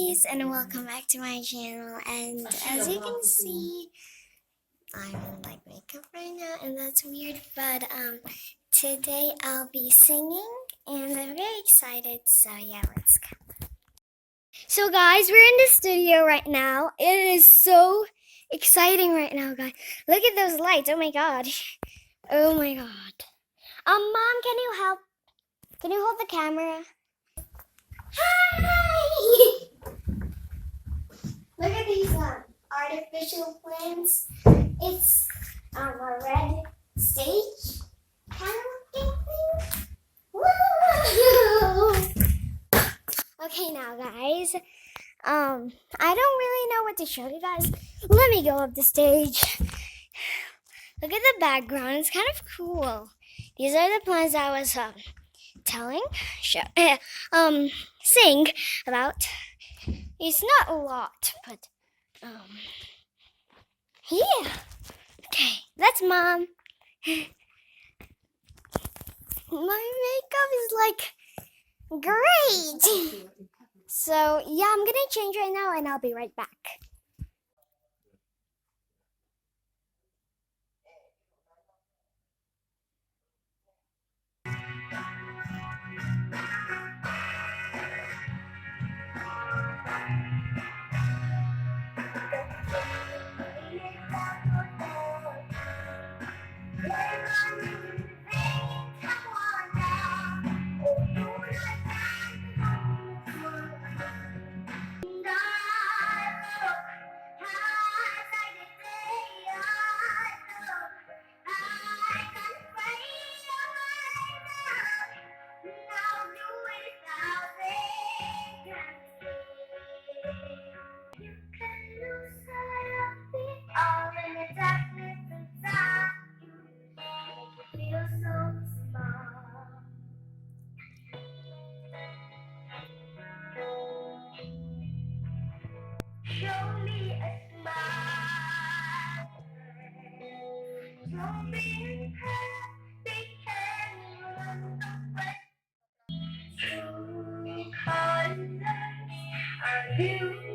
guys, and welcome back to my channel. And as you can see, I'm in like makeup right now, and that's weird, but today I'll be singing and I'm very excited, so yeah, let's go. So guys, we're in the studio right now. It is so exciting right now, guys. Look at those lights. Oh my god. Oh my god. Mom, can you help? Can you hold the camera? Hi! Look at these artificial plants. It's a red stage kind of looking thing. Woo! Okay, now guys, I don't really know what to show you guys. Let me go up the stage. Look at the background. It's kind of cool. These are the plants I was sing about. It's not a lot, but yeah. Okay, that's Mom. My makeup is like great. So yeah, I'm gonna change right now and I'll be right back. Show me a smile. Show me they can run away. True colors are you.